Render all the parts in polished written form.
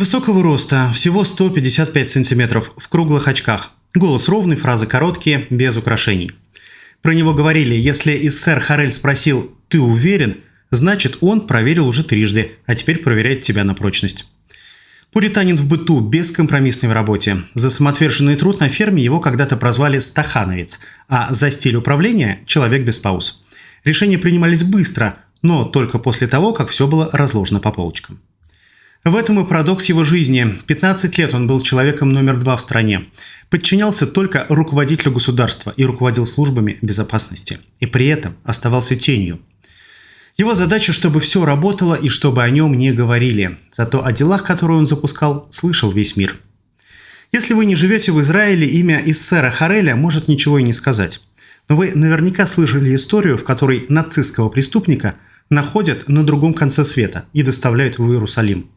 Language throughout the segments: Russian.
Невысокого роста, всего 155 сантиметров, в круглых очках. Голос ровный, фразы короткие, без украшений. Про него говорили, если эссер Харель спросил «ты уверен?», значит он проверил уже трижды, а теперь проверяет тебя на прочность. Пуританин в быту, бескомпромиссный в работе. За самоотверженный труд на ферме его когда-то прозвали «стахановец», а за стиль управления – «человек без пауз». Решения принимались быстро, но только после того, как все было разложено по полочкам. В этом и парадокс его жизни. 15 лет он был человеком номер 2 в стране. Подчинялся только руководителю государства и руководил службами безопасности. И при этом оставался тенью. Его задача, чтобы все работало и чтобы о нем не говорили. Зато о делах, которые он запускал, слышал весь мир. Если вы не живете в Израиле, имя эссера Хареля может ничего и не сказать. Но вы наверняка слышали историю, в которой нацистского преступника находят на другом конце света и доставляют в Иерусалим.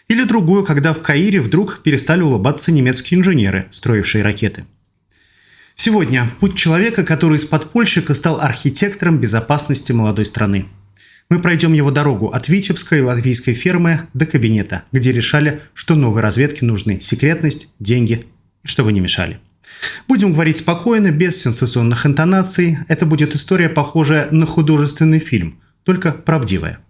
Или другую, когда в Каире вдруг перестали улыбаться немецкие инженеры, строившие ракеты. Сегодня путь человека, который из подпольщика стал архитектором безопасности молодой страны. Мы пройдем его дорогу от Витебской и латвийской фермы до кабинета, где решали, что новой разведке нужны секретность, деньги и чтобы не мешали. Будем говорить спокойно, без сенсационных интонаций. Это будет история, похожая на художественный фильм, только правдивая.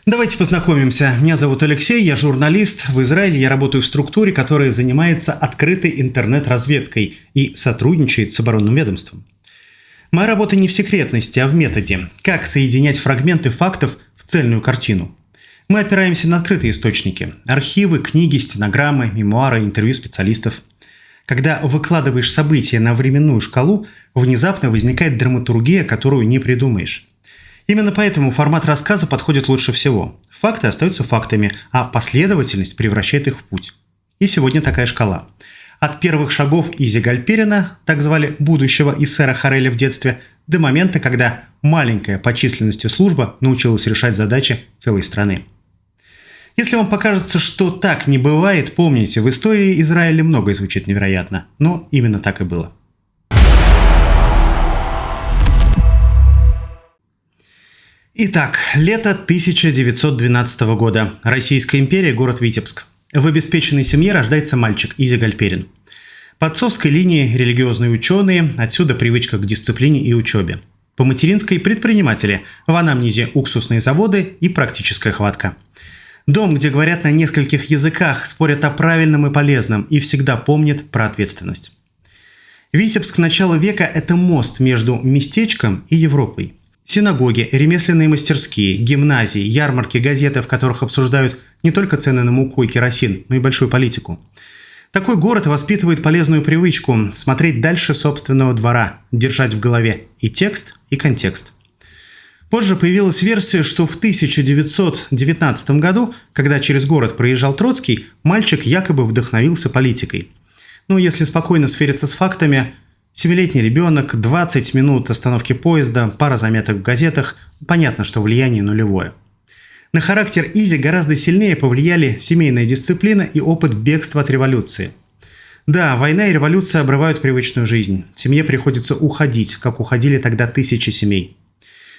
Давайте познакомимся. Меня зовут Алексей, я журналист. В Израиле я работаю в структуре, которая занимается открытой интернет-разведкой и сотрудничает с оборонным ведомством. Моя работа не в секретности, а в методе. Как соединять фрагменты фактов в цельную картину. Мы опираемся на открытые источники. Архивы, книги, стенограммы, мемуары, интервью специалистов. Когда выкладываешь события на временную шкалу, внезапно возникает драматургия, которую не придумаешь. Именно поэтому формат рассказа подходит лучше всего. Факты остаются фактами, а последовательность превращает их в путь. И сегодня такая шкала. От первых шагов Изи Гальперина, так звали будущего эссера Хареля в детстве, до момента, когда маленькая по численности служба научилась решать задачи целой страны. Если вам покажется, что так не бывает, помните, в истории Израиля многое звучит невероятно, но именно так и было. Итак, лето 1912 года. Российская империя, город Витебск. В обеспеченной семье рождается мальчик Изи Гальперин. По отцовской линии религиозные ученые, отсюда привычка к дисциплине и учебе. По материнской – предприниматели, в анамнезе уксусные заводы и практическая хватка. Дом, где говорят на нескольких языках, спорят о правильном и полезном и всегда помнят про ответственность. Витебск начала века – это мост между местечком и Европой. Синагоги, ремесленные мастерские, гимназии, ярмарки, газеты, в которых обсуждают не только цены на муку и керосин, но и большую политику. Такой город воспитывает полезную привычку смотреть дальше собственного двора, держать в голове и текст, и контекст. Позже появилась версия, что в 1919 году, когда через город проезжал Троцкий, мальчик якобы вдохновился политикой. Но если спокойно свериться с фактами, 7-летний ребенок, 20 минут остановки поезда, пара заметок в газетах, понятно, что влияние нулевое. На характер Изи гораздо сильнее повлияли семейная дисциплина и опыт бегства от революции. Да, война и революция обрывают привычную жизнь. Семье приходится уходить, как уходили тогда тысячи семей.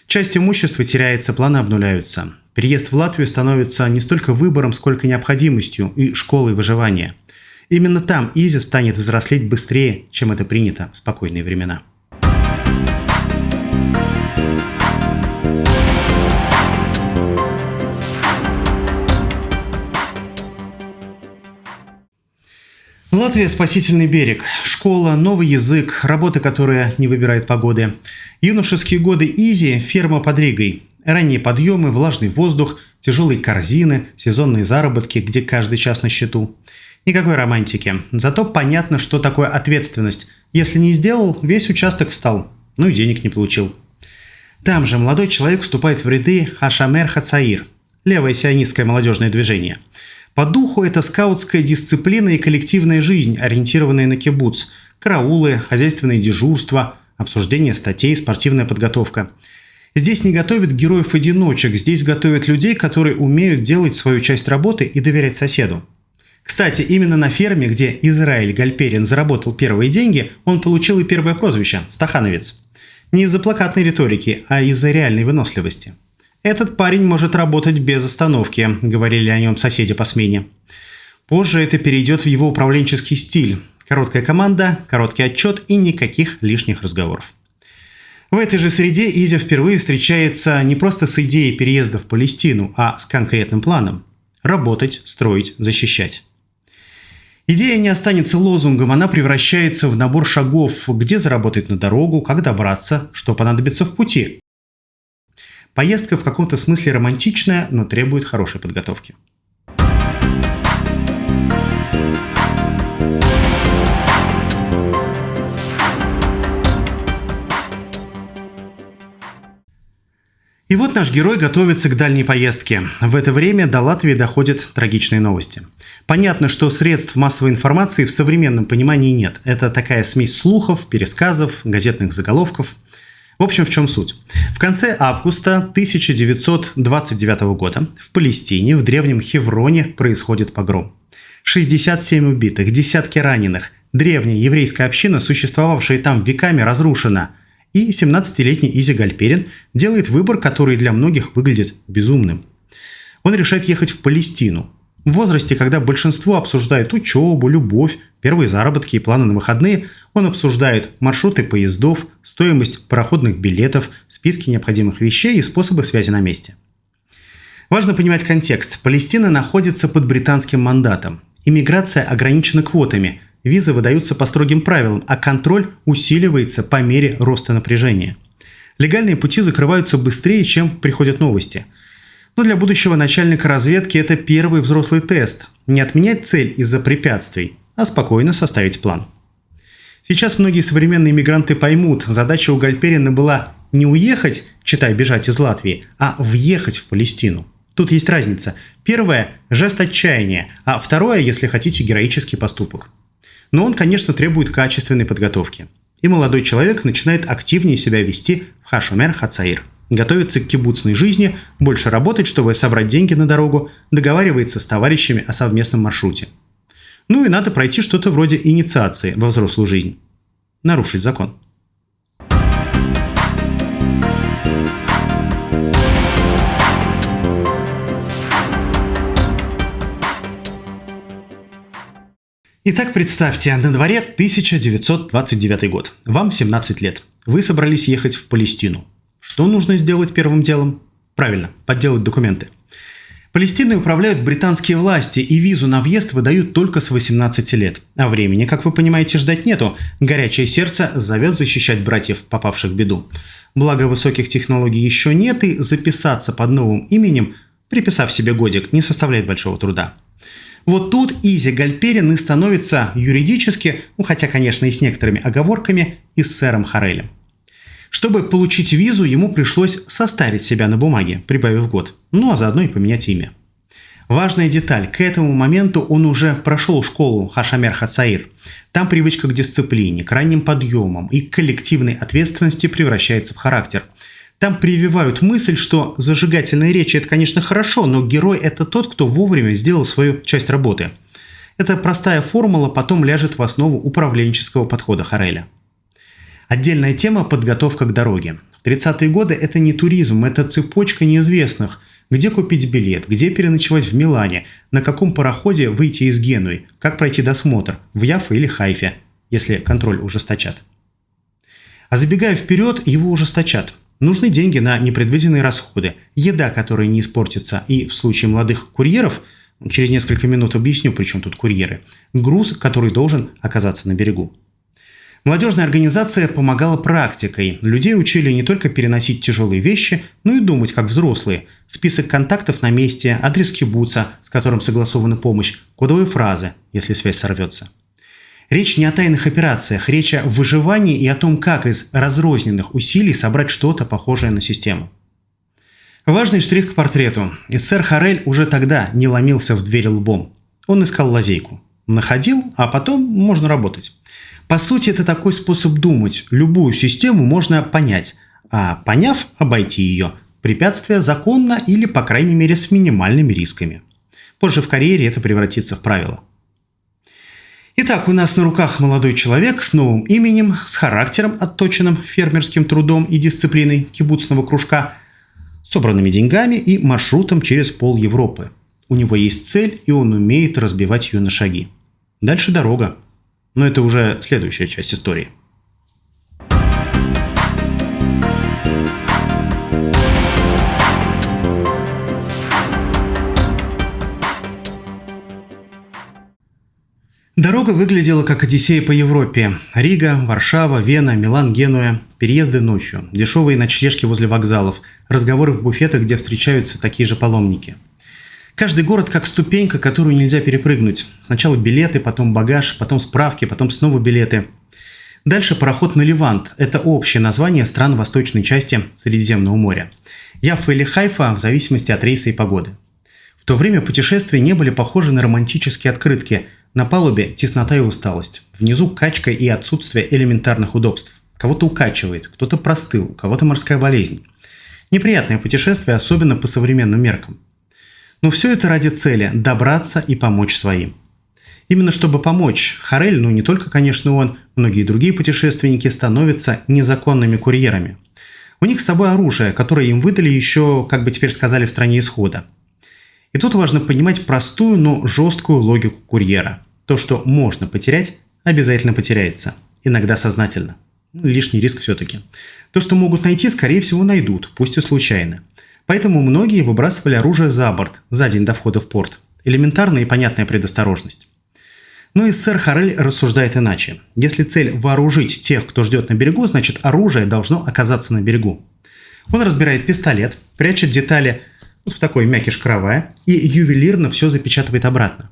Часть имущества теряется, планы обнуляются. Переезд в Латвию становится не столько выбором, сколько необходимостью и школой выживания. Именно там Изи станет взрослеть быстрее, чем это принято в спокойные времена. Латвия – спасительный берег. Школа, новый язык, работа, которая не выбирает погоды. Юношеские годы Изи – ферма под Ригой. Ранние подъемы, влажный воздух, тяжелые корзины, сезонные заработки, где каждый час на счету. Никакой романтики. Зато понятно, что такое ответственность. Если не сделал, весь участок встал. Ну и денег не получил. Там же молодой человек вступает в ряды Хашамер Хацаир. Левое сионистское молодежное движение. По духу это скаутская дисциплина и коллективная жизнь, ориентированная на кибуц. Караулы, хозяйственные дежурства, обсуждение статей, спортивная подготовка. Здесь не готовят героев-одиночек, здесь готовят людей, которые умеют делать свою часть работы и доверять соседу. Кстати, именно на ферме, где Израиль Гальперин заработал первые деньги, он получил и первое прозвище – «Стахановец». Не из-за плакатной риторики, а из-за реальной выносливости. «Этот парень может работать без остановки», — говорили о нем соседи по смене. Позже это перейдет в его управленческий стиль. Короткая команда, короткий отчет и никаких лишних разговоров. В этой же среде Изя впервые встречается не просто с идеей переезда в Палестину, а с конкретным планом – работать, строить, защищать. Идея не останется лозунгом, она превращается в набор шагов, где заработать на дорогу, как добраться, что понадобится в пути. Поездка в каком-то смысле романтичная, но требует хорошей подготовки. И вот наш герой готовится к дальней поездке. В это время до Латвии доходят трагичные новости. Понятно, что средств массовой информации в современном понимании нет. Это такая смесь слухов, пересказов, газетных заголовков. В общем, в чем суть? В конце августа 1929 года в Палестине, в древнем Хевроне, происходит погром. 67 убитых, десятки раненых. Древняя еврейская община, существовавшая там веками, разрушена. И 17-летний Изя Гальперин делает выбор, который для многих выглядит безумным. Он решает ехать в Палестину. В возрасте, когда большинство обсуждает учебу, любовь, первые заработки и планы на выходные, он обсуждает маршруты поездов, стоимость пароходных билетов, списки необходимых вещей и способы связи на месте. Важно понимать контекст. Палестина находится под британским мандатом. Иммиграция ограничена квотами. Визы выдаются по строгим правилам, а контроль усиливается по мере роста напряжения. Легальные пути закрываются быстрее, чем приходят новости. Но для будущего начальника разведки это первый взрослый тест. Не отменять цель из-за препятствий, а спокойно составить план. Сейчас многие современные мигранты поймут, задача у Гальперина была не уехать, читай бежать из Латвии, а въехать в Палестину. Тут есть разница. Первое – жест отчаяния, а второе, если хотите, героический поступок. Но он, конечно, требует качественной подготовки. И молодой человек начинает активнее себя вести в Хашумер Хацаир. Готовится к кибуцной жизни, больше работать, чтобы собрать деньги на дорогу, договаривается с товарищами о совместном маршруте. Ну и надо пройти что-то вроде инициации во взрослую жизнь. Нарушить закон. Итак, представьте, на дворе 1929 год. Вам 17 лет. Вы собрались ехать в Палестину. Что нужно сделать первым делом? Правильно, подделать документы. Палестиной управляют британские власти, и визу на въезд выдают только с 18 лет. А времени, как вы понимаете, ждать нету. Горячее сердце зовет защищать братьев, попавших в беду. Благо, высоких технологий еще нет, и записаться под новым именем, приписав себе годик, не составляет большого труда. Вот тут Изя Гальперин и становится юридически, хотя, конечно, и с некоторыми оговорками, эсером Харелем. Чтобы получить визу, ему пришлось состарить себя на бумаге, прибавив год, а заодно и поменять имя. Важная деталь, к этому моменту он уже прошел школу Хашумер Хацаир. Там привычка к дисциплине, к ранним подъемам и к коллективной ответственности превращается в характер. Там прививают мысль, что зажигательные речи – это, конечно, хорошо, но герой – это тот, кто вовремя сделал свою часть работы. Эта простая формула потом ляжет в основу управленческого подхода Хареля. Отдельная тема – подготовка к дороге. В 30-е годы это не туризм, это цепочка неизвестных. Где купить билет, где переночевать в Милане, на каком пароходе выйти из Генуи, как пройти досмотр в Яффе или Хайфе, если контроль ужесточат. А забегая вперед, его ужесточат. Нужны деньги на непредвиденные расходы, еда, которая не испортится, и в случае молодых курьеров, через несколько минут объясню, при чем тут курьеры, груз, который должен оказаться на берегу. Молодежная организация помогала практикой. Людей учили не только переносить тяжелые вещи, но и думать как взрослые. Список контактов на месте, адрес кибуца, с которым согласована помощь, кодовые фразы, если связь сорвется. Речь не о тайных операциях, речь о выживании и о том, как из разрозненных усилий собрать что-то похожее на систему. Важный штрих к портрету. Эсер Харель уже тогда не ломился в дверь лбом. Он искал лазейку. Находил, а потом можно работать. По сути, это такой способ думать. Любую систему можно понять, а поняв, обойти ее. Препятствие законно или, по крайней мере, с минимальными рисками. Позже в карьере это превратится в правило. Итак, у нас на руках молодой человек с новым именем, с характером, отточенным фермерским трудом и дисциплиной кибуцного кружка, собранными деньгами и маршрутом через пол Европы. У него есть цель, и он умеет разбивать ее на шаги. Дальше дорога. Но это уже следующая часть истории. Дорога выглядела как Одиссея по Европе. Рига, Варшава, Вена, Милан, Генуя. Переезды ночью, дешевые ночлежки возле вокзалов, разговоры в буфетах, где встречаются такие же паломники. Каждый город как ступенька, которую нельзя перепрыгнуть. Сначала билеты, потом багаж, потом справки, потом снова билеты. Дальше пароход на Левант. Это общее название стран восточной части Средиземного моря. Яффа или Хайфа в зависимости от рейса и погоды. В то время путешествия не были похожи на романтические открытки. На палубе теснота и усталость. Внизу качка и отсутствие элементарных удобств. Кого-то укачивает, кто-то простыл, у кого-то морская болезнь. Неприятное путешествие, особенно по современным меркам. Но все это ради цели – добраться и помочь своим. Именно чтобы помочь, Харель, не только, конечно, он, многие другие путешественники становятся незаконными курьерами. У них с собой оружие, которое им выдали еще, как бы теперь сказали, в стране исхода. И тут важно понимать простую, но жесткую логику курьера. То, что можно потерять, обязательно потеряется. Иногда сознательно. Лишний риск все-таки. То, что могут найти, скорее всего, найдут, пусть и случайно. Поэтому многие выбрасывали оружие за борт, за день до входа в порт. Элементарная и понятная предосторожность. Но и сэр Харель рассуждает иначе. Если цель вооружить тех, кто ждет на берегу, значит оружие должно оказаться на берегу. Он разбирает пистолет, прячет детали в такой мякиш каравая и ювелирно все запечатывает обратно.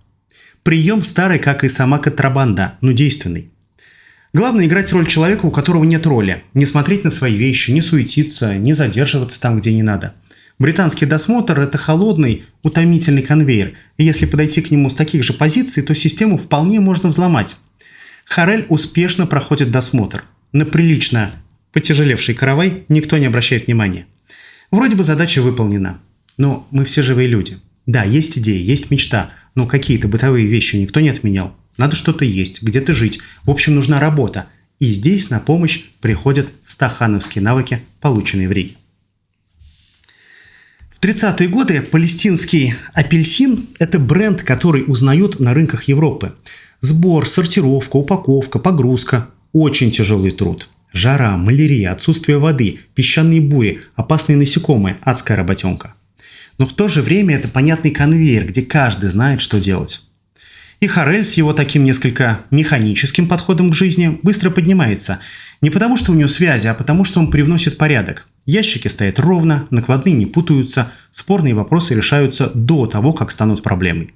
Прием старый, как и сама контрабанда, но действенный. Главное играть роль человека, у которого нет роли. Не смотреть на свои вещи, не суетиться, не задерживаться там, где не надо. Британский досмотр – это холодный, утомительный конвейер, и если подойти к нему с таких же позиций, то систему вполне можно взломать. Харель успешно проходит досмотр. На прилично потяжелевший каравай никто не обращает внимания. Вроде бы задача выполнена. Но мы все живые люди. Да, есть идеи, есть мечта, но какие-то бытовые вещи никто не отменял. Надо что-то есть, где-то жить. В общем, нужна работа. И здесь на помощь приходят стахановские навыки, полученные в Риге. В 30-е годы палестинский апельсин – это бренд, который узнают на рынках Европы. Сбор, сортировка, упаковка, погрузка – очень тяжелый труд. Жара, малярия, отсутствие воды, песчаные бури, опасные насекомые – адская работенка. Но в то же время это понятный конвейер, где каждый знает, что делать. И Харель с его таким несколько механическим подходом к жизни быстро поднимается. Не потому, что у него связи, а потому, что он привносит порядок. Ящики стоят ровно, накладные не путаются, спорные вопросы решаются до того, как станут проблемой.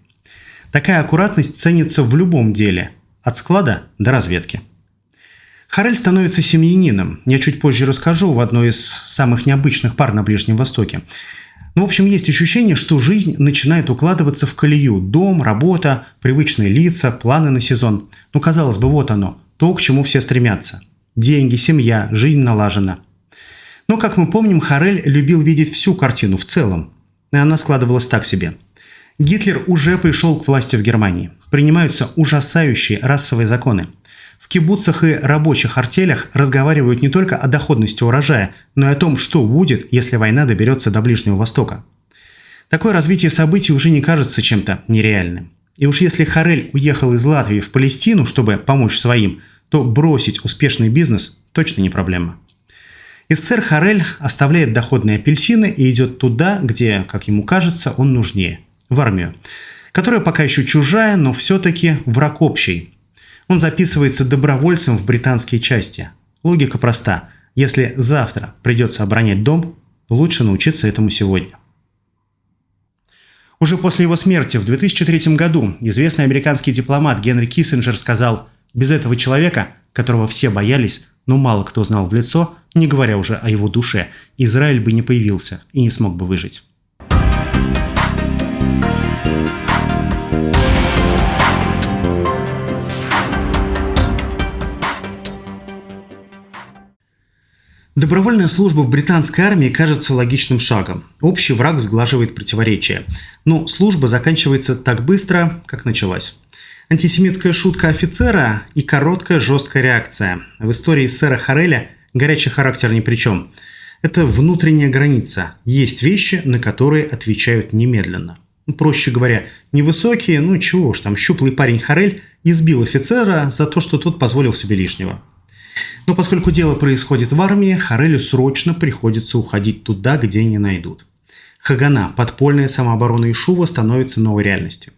Такая аккуратность ценится в любом деле, от склада до разведки. Харель становится семьянином. Я чуть позже расскажу в одной из самых необычных пар на Ближнем Востоке. В общем, есть ощущение, что жизнь начинает укладываться в колею. Дом, работа, привычные лица, планы на сезон. Казалось бы, вот оно, то, к чему все стремятся. Деньги, семья, жизнь налажена. Но, как мы помним, Харель любил видеть всю картину в целом. И она складывалась так себе. Гитлер уже пришел к власти в Германии. Принимаются ужасающие расовые законы. В кибуцах и рабочих артелях разговаривают не только о доходности урожая, но и о том, что будет, если война доберется до Ближнего Востока. Такое развитие событий уже не кажется чем-то нереальным. И уж если Харель уехал из Латвии в Палестину, чтобы помочь своим, то бросить успешный бизнес точно не проблема. И сэр Харель оставляет доходные апельсины и идет туда, где, как ему кажется, он нужнее – в армию, которая пока еще чужая, но все-таки враг общий. Он записывается добровольцем в британские части. Логика проста. Если завтра придется оборонять дом, лучше научиться этому сегодня. Уже после его смерти в 2003 году известный американский дипломат Генри Киссинджер сказал: «Без этого человека, которого все боялись, но мало кто знал в лицо, не говоря уже о его душе, Израиль бы не появился и не смог бы выжить». Добровольная служба в британской армии кажется логичным шагом. Общий враг сглаживает противоречия. Но служба заканчивается так быстро, как началась. Антисемитская шутка офицера и короткая жесткая реакция. В истории сэра Хареля горячий характер ни при чем. Это внутренняя граница. Есть вещи, на которые отвечают немедленно. Проще говоря, невысокий, чего уж там, щуплый парень Харель избил офицера за то, что тот позволил себе лишнего. Но поскольку дело происходит в армии, Харелю срочно приходится уходить туда, где не найдут. Хагана, подпольная самооборона Ишува, становится новой реальностью.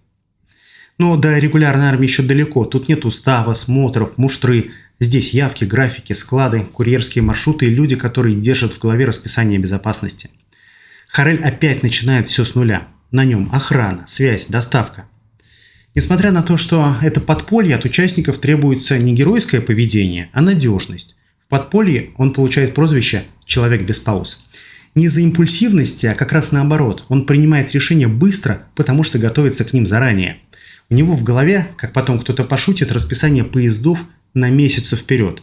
Но до регулярной армии еще далеко. Тут нет устава, смотров, муштры. Здесь явки, графики, склады, курьерские маршруты и люди, которые держат в голове расписание безопасности. Харель опять начинает все с нуля. На нем охрана, связь, доставка. Несмотря на то, что это подполье, от участников требуется не геройское поведение, а надежность. В подполье он получает прозвище «человек без пауз». Не из-за импульсивности, а как раз наоборот. Он принимает решения быстро, потому что готовится к ним заранее. У него в голове, как потом кто-то пошутит, расписание поездов на месяцы вперед.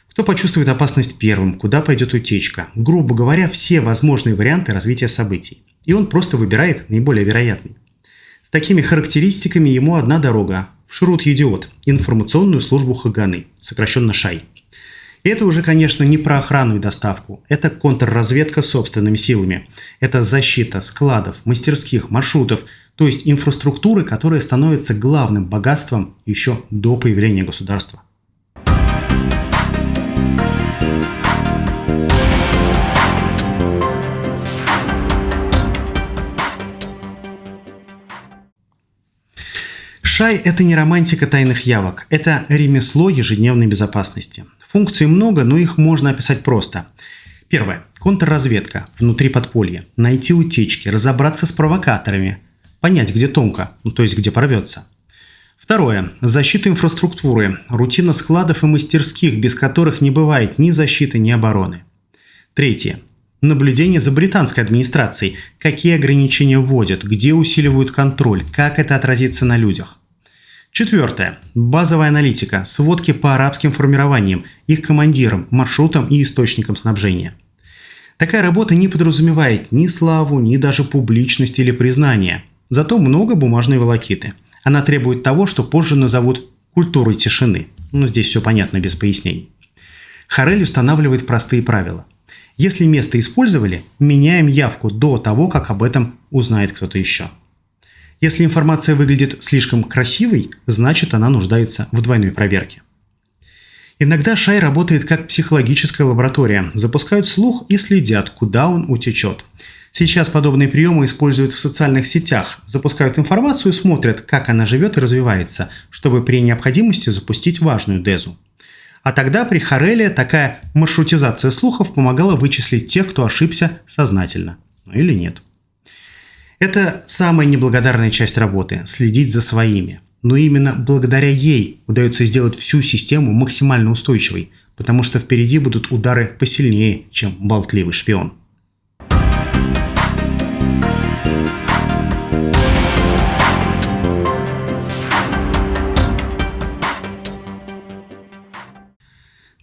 Кто почувствует опасность первым, куда пойдет утечка. Грубо говоря, все возможные варианты развития событий. И он просто выбирает наиболее вероятный. С такими характеристиками ему одна дорога – в Шрут-Едиот, информационную службу Хаганы, сокращенно ШАЙ. И это уже, конечно, не про охрану и доставку. Это контрразведка собственными силами. Это защита складов, мастерских, маршрутов, то есть инфраструктуры, которая становится главным богатством еще до появления государства. ШАЙ – это не романтика тайных явок, это ремесло ежедневной безопасности. Функций много, но их можно описать просто. Первое. Контрразведка внутри подполья. Найти утечки, разобраться с провокаторами, понять, где тонко, то есть где порвется. Второе. Защита инфраструктуры, рутина складов и мастерских, без которых не бывает ни защиты, ни обороны. Третье. Наблюдение за британской администрацией, какие ограничения вводят, где усиливают контроль, как это отразится на людях. Четвертое. Базовая аналитика, сводки по арабским формированиям, их командирам, маршрутам и источникам снабжения. Такая работа не подразумевает ни славу, ни даже публичность или признание. Зато много бумажной волокиты. Она требует того, что позже назовут культурой тишины. Здесь все понятно без пояснений. Харель устанавливает простые правила. Если место использовали, меняем явку до того, как об этом узнает кто-то еще. Если информация выглядит слишком красивой, значит она нуждается в двойной проверке. Иногда ШАЙ работает как психологическая лаборатория. Запускают слух и следят, куда он утечет. Сейчас подобные приемы используют в социальных сетях. Запускают информацию и смотрят, как она живет и развивается, чтобы при необходимости запустить важную дезу. А тогда при Хареле такая маршрутизация слухов помогала вычислить тех, кто ошибся сознательно. Или нет. Это самая неблагодарная часть работы – следить за своими. Но именно благодаря ей удается сделать всю систему максимально устойчивой, потому что впереди будут удары посильнее, чем болтливый шпион. –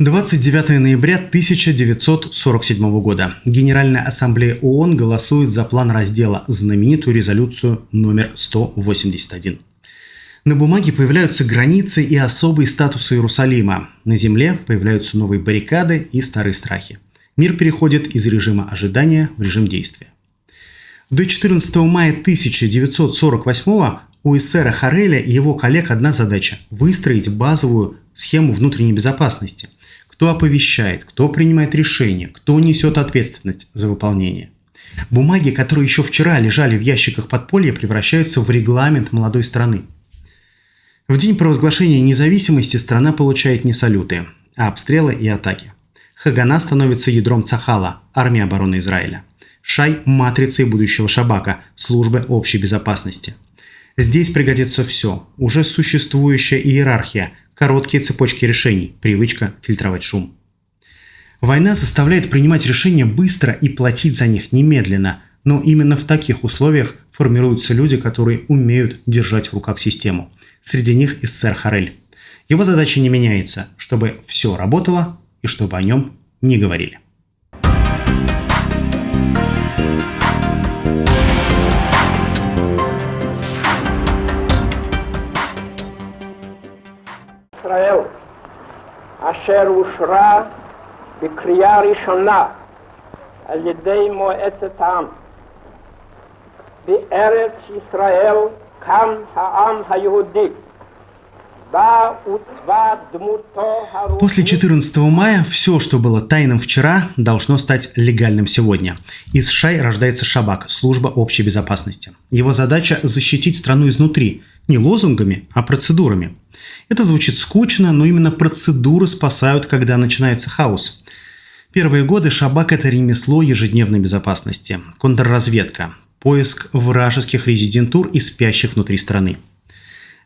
29 ноября 1947 года. Генеральная ассамблея ООН голосует за план раздела, знаменитую резолюцию номер 181. На бумаге появляются границы и особые статусы Иерусалима. На земле появляются новые баррикады и старые страхи. Мир переходит из режима ожидания в режим действия. До 14 мая 1948 у эсера Хареля и его коллег одна задача – выстроить базовую схему внутренней безопасности. Кто оповещает, кто принимает решения, кто несет ответственность за выполнение. Бумаги, которые еще вчера лежали в ящиках подполья, превращаются в регламент молодой страны. В день провозглашения независимости страна получает не салюты, а обстрелы и атаки. Хагана становится ядром Цахала, армии обороны Израиля. ШАЙ – матрицей будущего Шабака, службы общей безопасности. Здесь пригодится все. Уже существующая иерархия, короткие цепочки решений, привычка фильтровать шум. Война заставляет принимать решения быстро и платить за них немедленно, но именно в таких условиях формируются люди, которые умеют держать в руках систему. Среди них эсер Харель. Его задача не меняется, чтобы все работало и чтобы о нем не говорили. אשר אושרה בקריאה ראשונה על ידי מועצת העם. בארץ ישראל קם העם היהודי. После 14 мая все, что было тайным вчера, должно стать легальным сегодня. Из Шай рождается Шабак, служба общей безопасности. Его задача – защитить страну изнутри, не лозунгами, а процедурами. Это звучит скучно, но именно процедуры спасают, когда начинается хаос. Первые годы Шабак – это ремесло ежедневной безопасности, контрразведка, поиск вражеских резидентур и спящих внутри страны.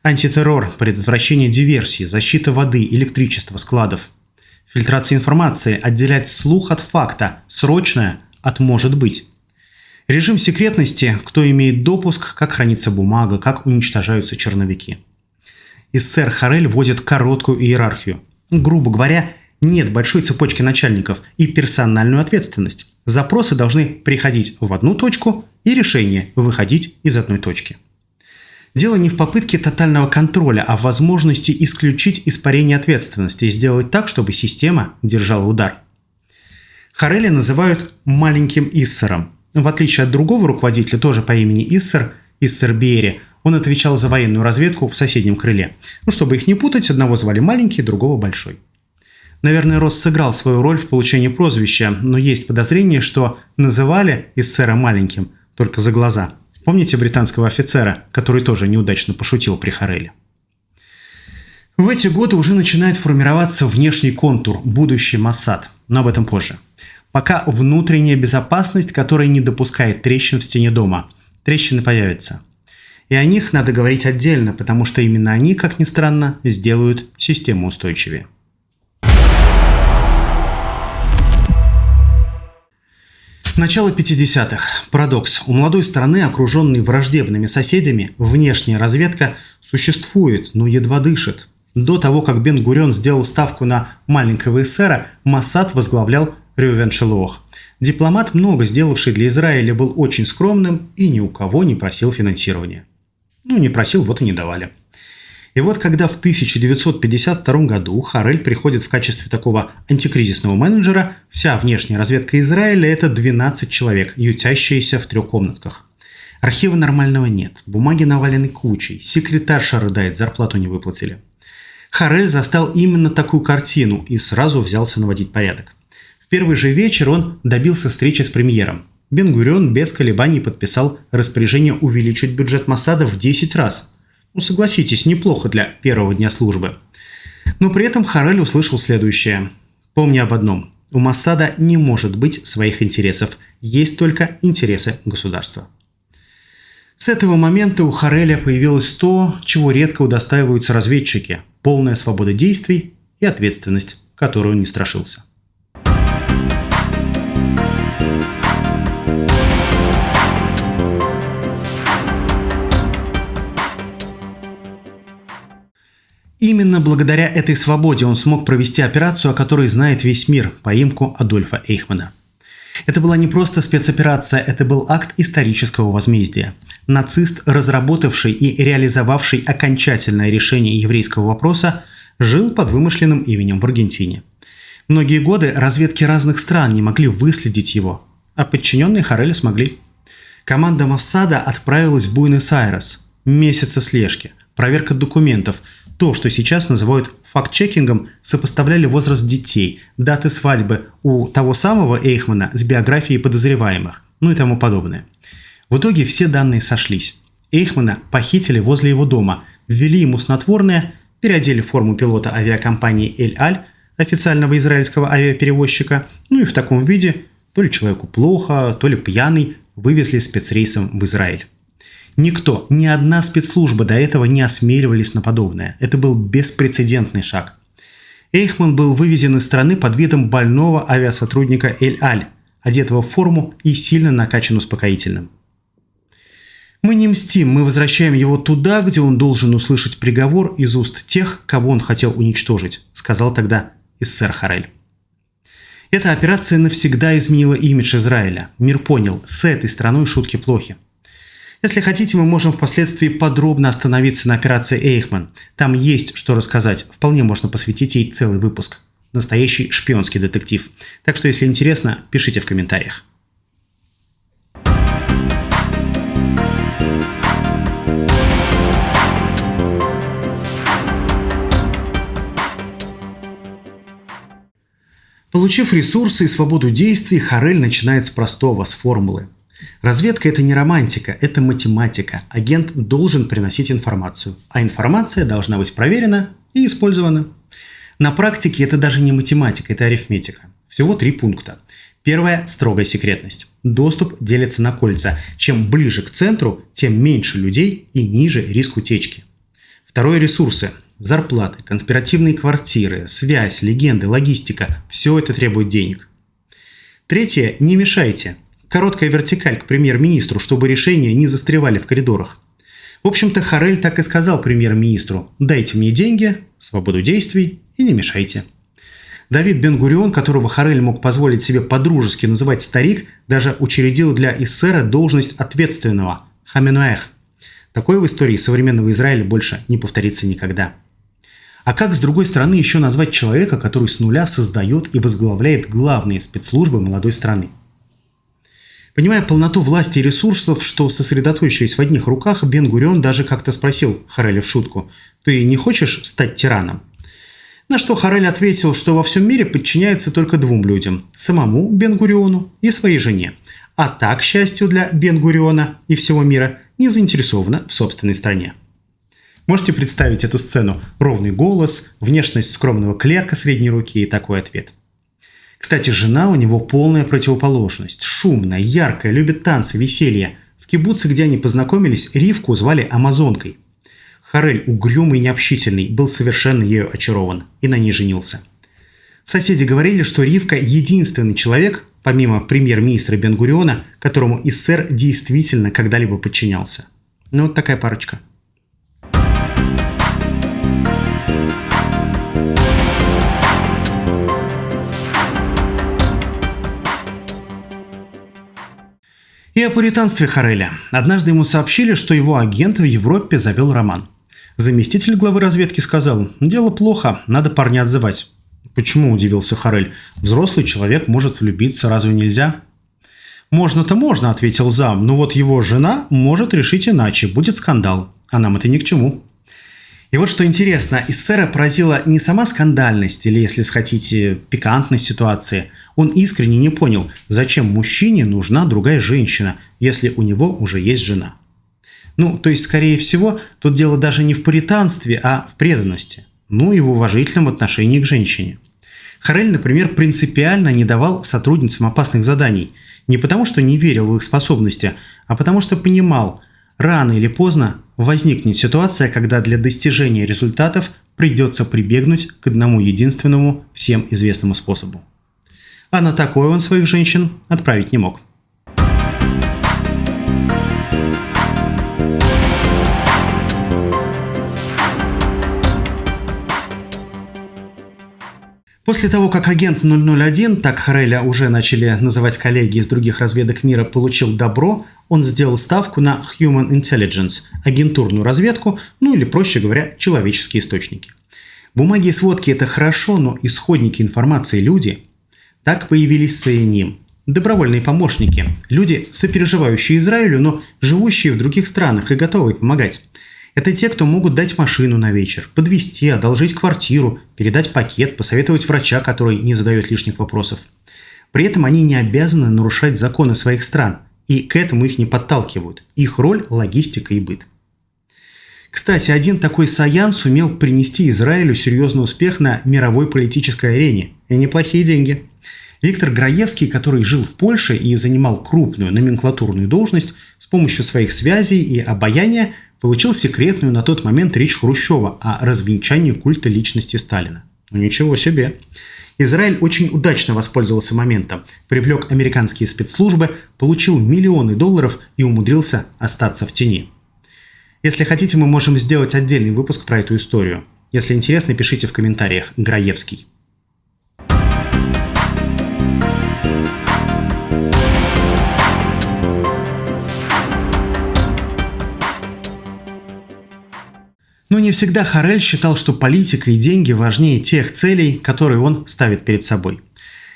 Антитеррор, предотвращение диверсий, защита воды, электричества, складов. Фильтрация информации, отделять слух от факта, срочное от «может быть». Режим секретности, кто имеет допуск, как хранится бумага, как уничтожаются черновики. СССР Харель вводит короткую иерархию. Грубо говоря, нет большой цепочки начальников и персональную ответственность. Запросы должны приходить в одну точку и решения выходить из одной точки. Дело не в попытке тотального контроля, а в возможности исключить испарение ответственности и сделать так, чтобы система держала удар. Хареля называют «маленьким Иссером». В отличие от другого руководителя, тоже по имени Иссер, Иссер Биери, он отвечал за военную разведку в соседнем крыле. Чтобы их не путать, одного звали маленький, другого большой. Наверное, Росс сыграл свою роль в получении прозвища, но есть подозрение, что называли Иссера маленьким только за глаза. Помните британского офицера, который тоже неудачно пошутил при Хареле? В эти годы уже начинает формироваться внешний контур, будущий Моссад, но об этом позже. Пока внутренняя безопасность, которая не допускает трещин в стене дома. Трещины появятся. И о них надо говорить отдельно, потому что именно они, как ни странно, сделают систему устойчивее. Начало 50-х. Парадокс. У молодой страны, окруженной враждебными соседями, внешняя разведка существует, но едва дышит. До того, как Бен-Гурион сделал ставку на маленького эсера, Моссад возглавлял Рювен Шилуох. Дипломат, много сделавший для Израиля, был очень скромным и ни у кого не просил финансирования. Не просил, вот и не давали. И вот когда в 1952 году Харель приходит в качестве такого антикризисного менеджера, вся внешняя разведка Израиля – это 12 человек, ютящиеся в 3 комнатках. Архива нормального нет, бумаги навалены кучей, секретарша рыдает, зарплату не выплатили. Харель застал именно такую картину и сразу взялся наводить порядок. В первый же вечер он добился встречи с премьером. Бен-Гурион без колебаний подписал распоряжение увеличить бюджет Моссада в 10 раз. Согласитесь, неплохо для первого дня службы. Но при этом Харель услышал следующее. Помни об одном. У Моссада не может быть своих интересов. Есть только интересы государства. С этого момента у Хареля появилось то, чего редко удостаиваются разведчики. Полная свобода действий и ответственность, которую он не страшился. Именно благодаря этой свободе он смог провести операцию, о которой знает весь мир, поимку Адольфа Эйхмана. Это была не просто спецоперация, это был акт исторического возмездия. Нацист, разработавший и реализовавший окончательное решение еврейского вопроса, жил под вымышленным именем в Аргентине. Многие годы разведки разных стран не могли выследить его, а подчиненные Хареля смогли. Команда Моссада отправилась в Буэнос-Айрес. Месяцы слежки, проверка документов – то, что сейчас называют факт-чекингом, сопоставляли возраст детей, даты свадьбы у того самого Эйхмана с биографией подозреваемых, и тому подобное. В итоге все данные сошлись. Эйхмана похитили возле его дома, ввели ему снотворное, переодели в форму пилота авиакомпании «Эль-Аль», официального израильского авиаперевозчика, и в таком виде, то ли человеку плохо, то ли пьяный, вывезли спецрейсом в Израиль. Никто, ни одна спецслужба до этого не осмеливались на подобное. Это был беспрецедентный шаг. Эйхман был вывезен из страны под видом больного авиасотрудника Эль-Аль, одетого в форму и сильно накачан успокоительным. «Мы не мстим, мы возвращаем его туда, где он должен услышать приговор из уст тех, кого он хотел уничтожить», сказал тогда СССР Харель. Эта операция навсегда изменила имидж Израиля. Мир понял, с этой страной шутки плохи. Если хотите, мы можем впоследствии подробно остановиться на операции Эйхман. Там есть что рассказать, вполне можно посвятить ей целый выпуск. Настоящий шпионский детектив. Так что, если интересно, пишите в комментариях. Получив ресурсы и свободу действий, Харель начинает с простого, с формулы. Разведка – это не романтика, это математика. Агент должен приносить информацию, а информация должна быть проверена и использована. На практике это даже не математика, это арифметика. Всего 3 пункта. Первое – строгая секретность. Доступ делится на кольца. Чем ближе к центру, тем меньше людей и ниже риск утечки. Второе – ресурсы. Зарплаты, конспиративные квартиры, связь, легенды, логистика – все это требует денег. Третье – не мешайте. Короткая вертикаль к премьер-министру, чтобы решения не застревали в коридорах. В общем-то, Харель так и сказал премьер-министру: «Дайте мне деньги, свободу действий и не мешайте». Давид Бен-Гурион, которого Харель мог позволить себе по-дружески называть старик, даже учредил для эсера должность ответственного – хаменуэх. Такое в истории современного Израиля больше не повторится никогда. А как, с другой стороны, еще назвать человека, который с нуля создает и возглавляет главные спецслужбы молодой страны? Понимая полноту власти и ресурсов, что сосредоточились в одних руках, Бен-Гурион даже как-то спросил Хареля в шутку: «Ты не хочешь стать тираном?» На что Харель ответил, что во всем мире подчиняется только 2 людям – самому Бен-Гуриону и своей жене. А та, к счастью для Бен-Гуриона и всего мира, не заинтересована в собственной стране. Можете представить эту сцену? Ровный голос, внешность скромного клерка средней руки и такой ответ. Кстати, жена у него полная противоположность. Шумная, яркая, любит танцы, веселье. В кибуце, где они познакомились, Ривку звали Амазонкой. Харель, угрюмый и необщительный, был совершенно ею очарован и на ней женился. Соседи говорили, что Ривка – единственный человек, помимо премьер-министра Бен-Гуриона, которому эсер действительно когда-либо подчинялся. Ну, вот такая парочка. И о пуританстве Хареля. Однажды ему сообщили, что его агент в Европе завел роман. Заместитель главы разведки сказал: «Дело плохо, надо парня отзывать». «Почему?» – удивился Харель. «Взрослый человек может влюбиться, разве нельзя?» «Можно-то можно», – ответил зам, «но вот его жена может решить иначе, будет скандал, а нам это ни к чему». И вот что интересно, эсера поразила не сама скандальность или, если хотите, пикантность ситуации. Он искренне не понял, зачем мужчине нужна другая женщина, если у него уже есть жена. То есть, скорее всего, тут дело даже не в пуританстве, а в преданности. И в уважительном отношении к женщине. Харель, например, принципиально не давал сотрудницам опасных заданий. Не потому, что не верил в их способности, а потому что понимал, рано или поздно возникнет ситуация, когда для достижения результатов придется прибегнуть к одному единственному всем известному способу. А на такое он своих женщин отправить не мог. После того, как агент 001, так Хареля уже начали называть коллеги из других разведок мира, получил добро, он сделал ставку на Human Intelligence, агентурную разведку, или, проще говоря, человеческие источники. Бумаги и сводки – это хорошо, но исходники информации – люди. Так появились СНИМ. Добровольные помощники, люди, сопереживающие Израилю, но живущие в других странах и готовые помогать. Это те, кто могут дать машину на вечер, подвезти, одолжить квартиру, передать пакет, посоветовать врача, который не задает лишних вопросов. При этом они не обязаны нарушать законы своих стран, и к этому их не подталкивают. Их роль – логистика и быт. Кстати, один такой Саян сумел принести Израилю серьезный успех на мировой политической арене. И неплохие деньги. Виктор Граевский, который жил в Польше и занимал крупную номенклатурную должность, с помощью своих связей и обаяния получил секретную на тот момент речь Хрущева о развенчании культа личности Сталина. Ничего себе! Израиль очень удачно воспользовался моментом, привлек американские спецслужбы, получил миллионы долларов и умудрился остаться в тени. Если хотите, мы можем сделать отдельный выпуск про эту историю. Если интересно, пишите в комментариях. Граевский. Но не всегда Харель считал, что политика и деньги важнее тех целей, которые он ставит перед собой.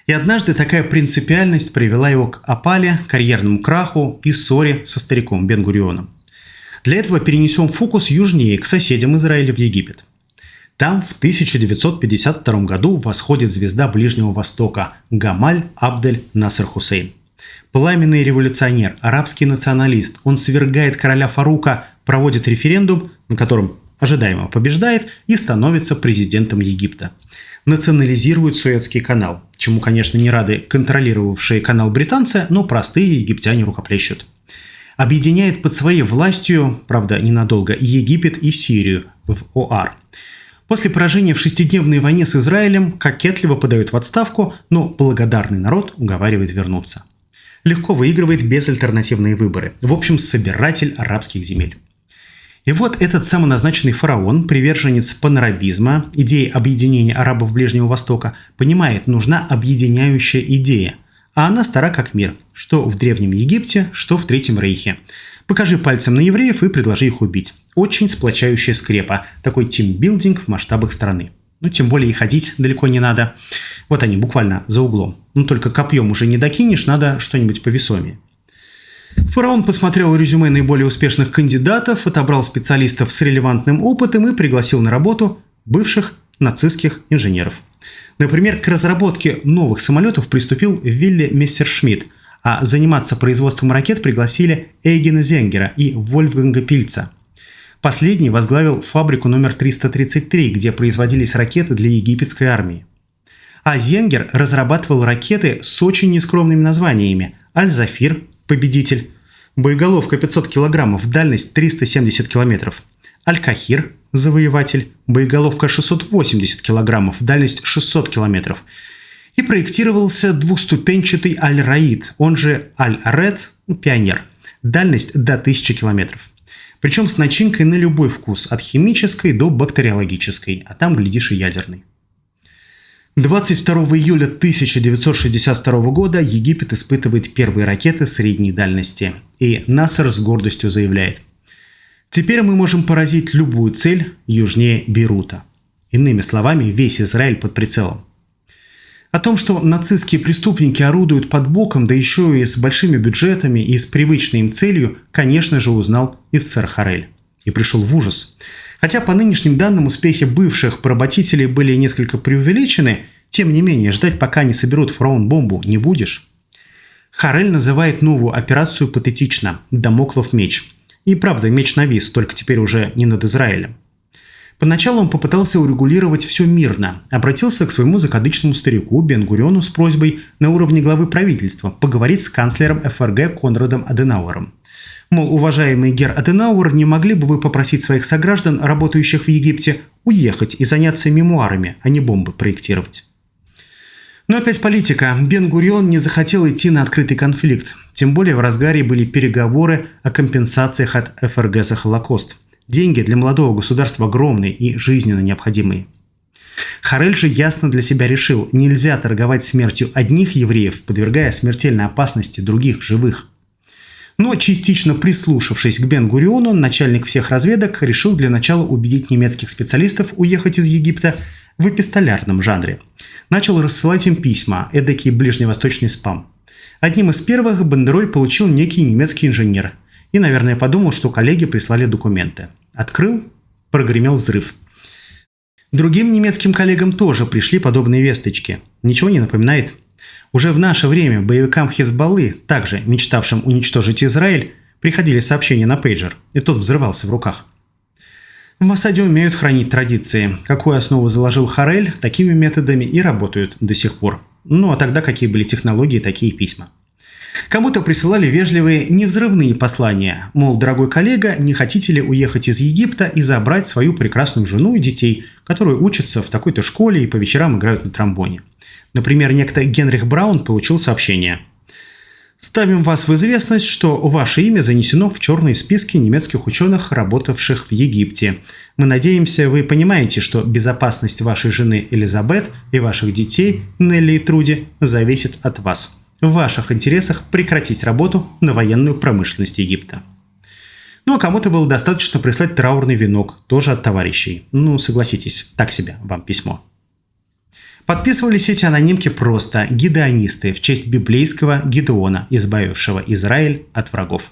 И однажды такая принципиальность привела его к опале, карьерному краху и ссоре со стариком Бен-Гурионом. Для этого перенесем фокус южнее, к соседям Израиля в Египет. Там в 1952 году восходит звезда Ближнего Востока Гамаль Абдель Насер Хусейн. Пламенный революционер, арабский националист, он свергает короля Фарука, проводит референдум, на котором ожидаемо побеждает и становится президентом Египта. Национализирует Суэцкий канал, чему, конечно, не рады контролировавшие канал британцы, но простые египтяне рукоплещут. Объединяет под своей властью, правда ненадолго, Египет и Сирию в ОАР. После поражения в шестидневной войне с Израилем кокетливо подает в отставку, но благодарный народ уговаривает вернуться. Легко выигрывает безальтернативные выборы. В общем, собиратель арабских земель. И вот этот самоназначенный фараон, приверженец панарабизма, идеи объединения арабов Ближнего Востока, понимает, нужна объединяющая идея. А она стара как мир, что в Древнем Египте, что в Третьем Рейхе. Покажи пальцем на евреев и предложи их убить. Очень сплочающая скрепа, такой тимбилдинг в масштабах страны. Тем более и ходить далеко не надо. Вот они, буквально за углом. Только копьем уже не докинешь, надо что-нибудь повесомее. Фараон посмотрел резюме наиболее успешных кандидатов, отобрал специалистов с релевантным опытом и пригласил на работу бывших нацистских инженеров. Например, к разработке новых самолетов приступил Вилли Мессершмитт, а заниматься производством ракет пригласили Эйгена Зенгера и Вольфганга Пильца. Последний возглавил фабрику номер 333, где производились ракеты для египетской армии. А Зенгер разрабатывал ракеты с очень нескромными названиями: «Аль-Зафир» – победитель, боеголовка 500 килограммов, дальность 370 километров, «Аль-Кахир» – завоеватель, боеголовка 680 килограммов, дальность 600 километров. И проектировался двухступенчатый «Аль-Раид», он же «Аль-Ред» – пионер, дальность до 1000 километров. Причем с начинкой на любой вкус, от химической до бактериологической, а там, глядишь, и ядерной. 22 июля 1962 года Египет испытывает первые ракеты средней дальности. И Насер с гордостью заявляет: «Теперь мы можем поразить любую цель южнее Бейрута». Иными словами, весь Израиль под прицелом. О том, что нацистские преступники орудуют под боком, да еще и с большими бюджетами и с привычной им целью, конечно же, узнал Иссер Харель. И пришел в ужас. Хотя по нынешним данным успехи бывших поработителей были несколько преувеличены, тем не менее ждать, пока не соберут фараон-бомбу, не будешь. Харель называет новую операцию патетично – «Дамоклов меч». И правда, меч навис, только теперь уже не над Израилем. Поначалу он попытался урегулировать все мирно, обратился к своему закадычному старику Бен-Гуриону с просьбой на уровне главы правительства поговорить с канцлером ФРГ Конрадом Аденауэром. Мол, уважаемый герр Аденауэр, не могли бы вы попросить своих сограждан, работающих в Египте, уехать и заняться мемуарами, а не бомбы проектировать? Но опять политика. Бен-Гурион не захотел идти на открытый конфликт. Тем более в разгаре были переговоры о компенсациях от ФРГ за Холокост. Деньги для молодого государства огромные и жизненно необходимые. Харель же ясно для себя решил: нельзя торговать смертью одних евреев, подвергая смертельной опасности других живых. Но частично прислушавшись к Бен-Гуриону, начальник всех разведок решил для начала убедить немецких специалистов уехать из Египта в эпистолярном жанре. Начал рассылать им письма, эдакий ближневосточный спам. Одним из первых бандероль получил некий немецкий инженер. И, наверное, подумал, что коллеги прислали документы. Открыл, прогремел взрыв. Другим немецким коллегам тоже пришли подобные весточки. Ничего не напоминает? Уже в наше время боевикам Хизбаллы, также мечтавшим уничтожить Израиль, приходили сообщения на пейджер, и тот взрывался в руках. В Моссаде умеют хранить традиции. Какую основу заложил Харель, такими методами и работают до сих пор. А тогда какие были технологии, такие письма. Кому-то присылали вежливые невзрывные послания, мол, дорогой коллега, не хотите ли уехать из Египта и забрать свою прекрасную жену и детей, которые учатся в такой-то школе и по вечерам играют на тромбоне. Например, некто Генрих Браун получил сообщение: «Ставим вас в известность, что ваше имя занесено в черные списки немецких ученых, работавших в Египте. Мы надеемся, вы понимаете, что безопасность вашей жены Элизабет и ваших детей Нелли и Труди зависит от вас. В ваших интересах прекратить работу на военную промышленность Египта». А кому-то было достаточно прислать траурный венок, тоже от товарищей. Согласитесь, так себе вам письмо. Подписывались эти анонимки просто гидеонисты в честь библейского Гидеона, избавившего Израиль от врагов.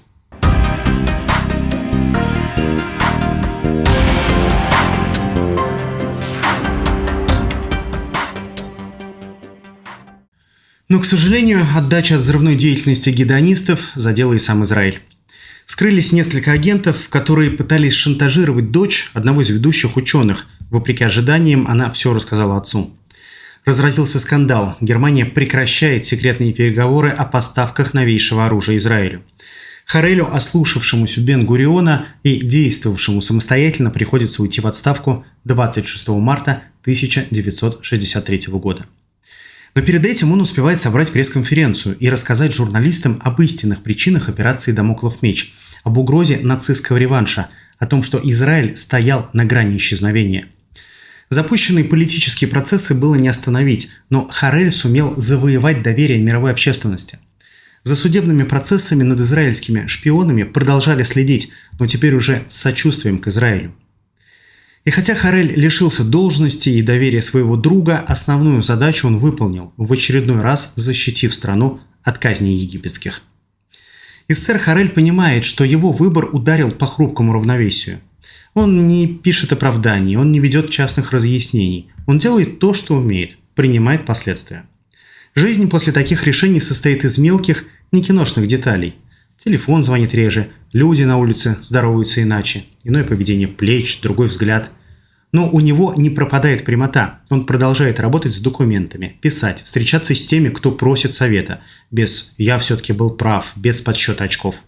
Но, к сожалению, отдача от взрывной деятельности гедонистов задела и сам Израиль. Скрылись несколько агентов, которые пытались шантажировать дочь одного из ведущих ученых. Вопреки ожиданиям, она все рассказала отцу. Разразился скандал. Германия прекращает секретные переговоры о поставках новейшего оружия Израилю. Харелю, ослушавшемуся Бен-Гуриона и действовавшему самостоятельно, приходится уйти в отставку 26 марта 1963 года. Но перед этим он успевает собрать пресс-конференцию и рассказать журналистам об истинных причинах операции «Дамоклов меч», об угрозе нацистского реванша, о том, что Израиль стоял на грани исчезновения. Запущенные политические процессы было не остановить, но Харель сумел завоевать доверие мировой общественности. За судебными процессами над израильскими шпионами продолжали следить, но теперь уже с сочувствием к Израилю. И хотя Харель лишился должности и доверия своего друга, основную задачу он выполнил, в очередной раз защитив страну от казней египетских. Эссер Харель понимает, что его выбор ударил по хрупкому равновесию. Он не пишет оправданий, он не ведет частных разъяснений. Он делает то, что умеет, принимает последствия. Жизнь после таких решений состоит из мелких, не киношных деталей. Телефон звонит реже, люди на улице здороваются иначе, иное поведение плеч, другой взгляд. Но у него не пропадает прямота. Он продолжает работать с документами, писать, встречаться с теми, кто просит совета. Без «я все-таки был прав», без подсчета очков.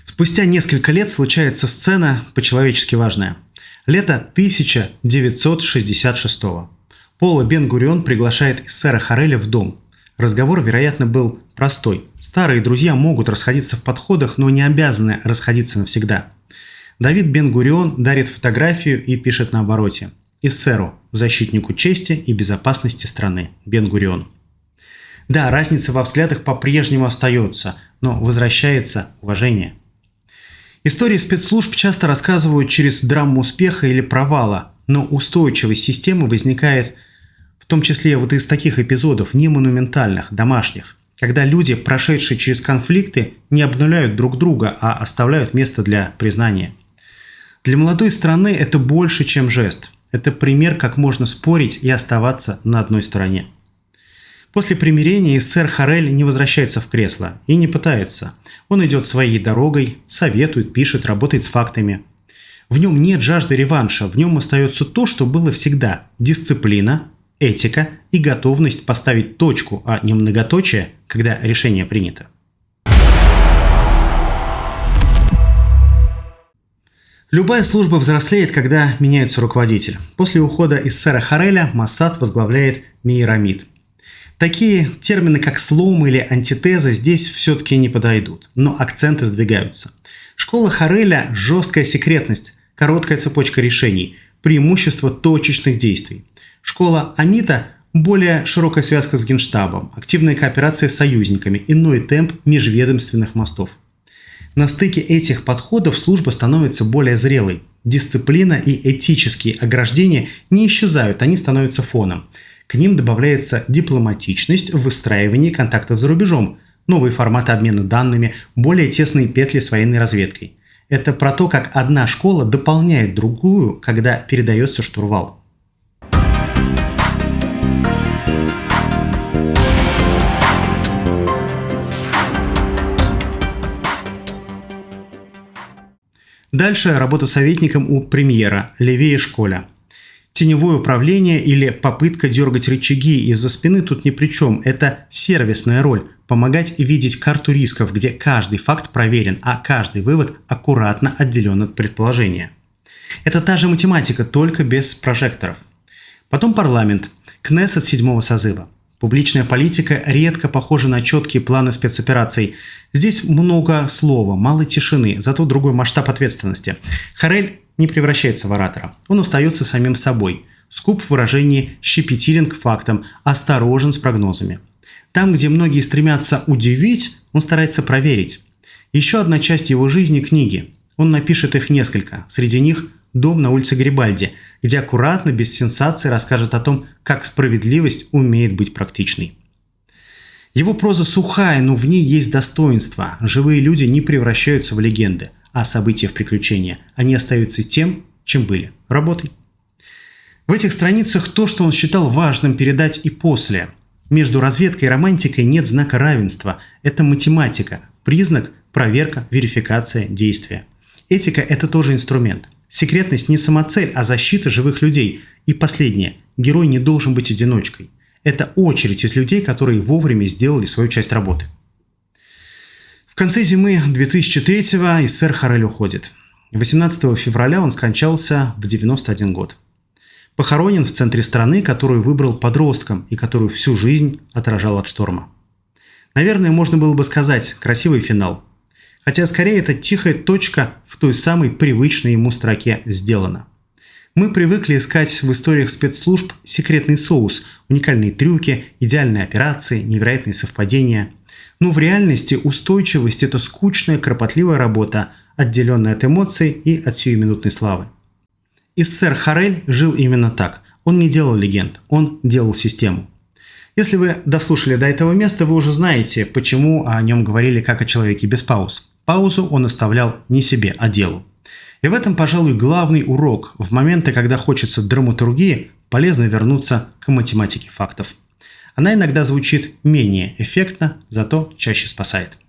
Спустя несколько лет случается сцена по-человечески важная. Лето 1966 года. Пола Бен-Гурион приглашает эссера Хареля в дом. Разговор, вероятно, был простой. Старые друзья могут расходиться в подходах, но не обязаны расходиться навсегда. Давид Бен-Гурион дарит фотографию и пишет на обороте: «Эссеру, защитнику чести и безопасности страны, Бен-Гурион». Да, разница во взглядах по-прежнему остается, но возвращается уважение. Истории спецслужб часто рассказывают через драму успеха или провала, но устойчивость системы возникает в том числе вот из таких эпизодов, не монументальных, домашних, когда люди, прошедшие через конфликты, не обнуляют друг друга, а оставляют место для признания. Для молодой страны это больше, чем жест. Это пример, как можно спорить и оставаться на одной стороне. После примирения эссер Харель не возвращается в кресло и не пытается. Он идет своей дорогой, советует, пишет, работает с фактами. В нем нет жажды реванша, в нем остается то, что было всегда – дисциплина, этика и готовность поставить точку, а не многоточие, когда решение принято. Любая служба взрослеет, когда меняется руководитель. После ухода эссера Хареля Моссад возглавляет Меир Амид. Такие термины, как слом или антитеза, здесь все-таки не подойдут, но акценты сдвигаются. Школа Хареля – жесткая секретность, короткая цепочка решений, преимущество точечных действий. Школа Амита – более широкая связка с Генштабом, активная кооперация с союзниками, иной темп межведомственных мостов. На стыке этих подходов служба становится более зрелой. Дисциплина и этические ограждения не исчезают, они становятся фоном. К ним добавляется дипломатичность в выстраивании контактов за рубежом, новые форматы обмена данными, более тесные петли с военной разведкой. Это про то, как одна школа дополняет другую, когда передается штурвал. Дальше работа советником у премьера Левия Школя. Теневое управление или попытка дергать рычаги из-за спины тут ни при чем. Это сервисная роль – помогать видеть карту рисков, где каждый факт проверен, а каждый вывод аккуратно отделен от предположения. Это та же математика, только без прожекторов. Потом парламент, Кнессет 7-го созыва. Публичная политика редко похожа на четкие планы спецопераций. Здесь много слова, мало тишины, зато другой масштаб ответственности. Харель не превращается в оратора. Он остается самим собой. Скуп в выражении, щепетилен к фактам, осторожен с прогнозами. Там, где многие стремятся удивить, он старается проверить. Еще одна часть его жизни – книги. Он напишет их несколько. Среди них «Дом на улице Гарибальди», где аккуратно, без сенсаций расскажет о том, как справедливость умеет быть практичной. Его проза сухая, но в ней есть достоинство. Живые люди не превращаются в легенды, а события в приключения. Они остаются тем, чем были – работой. В этих страницах то, что он считал важным передать и после. Между разведкой и романтикой нет знака равенства. Это математика, признак, проверка, верификация, действия. Этика – это тоже инструмент. Секретность не самоцель, а защита живых людей. И последнее – герой не должен быть одиночкой. Это очередь из людей, которые вовремя сделали свою часть работы. В конце зимы 2003-го эсэр Хорель уходит. 18 февраля он скончался в 91 год. Похоронен в центре страны, которую выбрал подростком и которую всю жизнь отражал от шторма. Наверное, можно было бы сказать «красивый финал». Хотя скорее это тихая точка в той самой привычной ему строке «сделано». Мы привыкли искать в историях спецслужб секретный соус, уникальные трюки, идеальные операции, невероятные совпадения. Но в реальности устойчивость – это скучная, кропотливая работа, отделенная от эмоций и от сиюминутной славы. Эсэр Хорель жил именно так. Он не делал легенд, он делал систему. Если вы дослушали до этого места, вы уже знаете, почему о нем говорили как о человеке без пауз. Паузу он оставлял не себе, а делу. И в этом, пожалуй, главный урок. В моменты, когда хочется драматургии, полезно вернуться к математике фактов. Она иногда звучит менее эффектно, зато чаще спасает.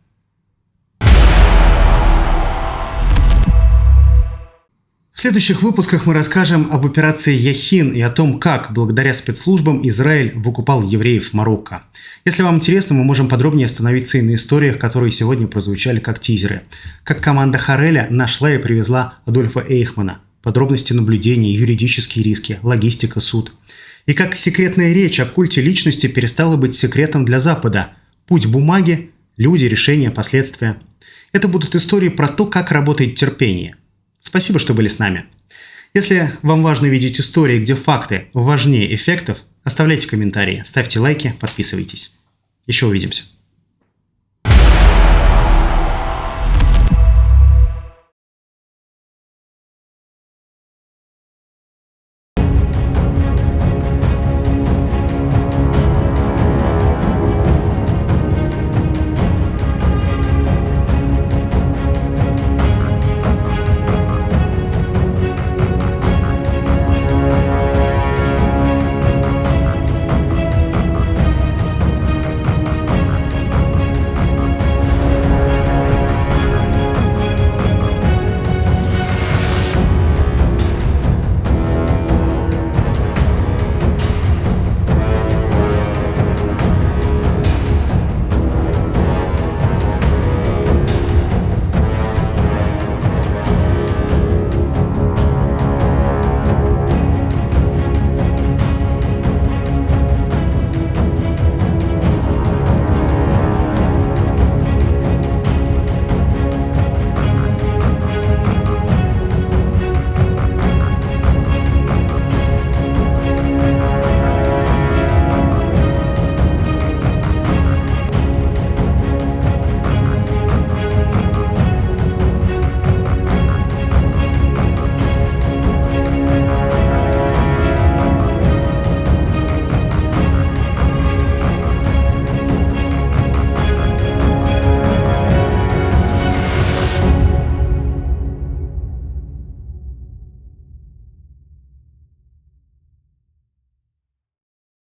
В следующих выпусках мы расскажем об операции Яхин и о том, как, благодаря спецслужбам, Израиль выкупал евреев в Марокко. Если вам интересно, мы можем подробнее остановиться и на историях, которые сегодня прозвучали как тизеры. Как команда Хореля нашла и привезла Адольфа Эйхмана. Подробности наблюдений, юридические риски, логистика, суд. И как секретная речь о культе личности перестала быть секретом для Запада. Путь бумаги, люди, решения, последствия. Это будут истории про то, как работает терпение. Спасибо, что были с нами. Если вам важно видеть истории, где факты важнее эффектов, оставляйте комментарии, ставьте лайки, подписывайтесь. Еще увидимся.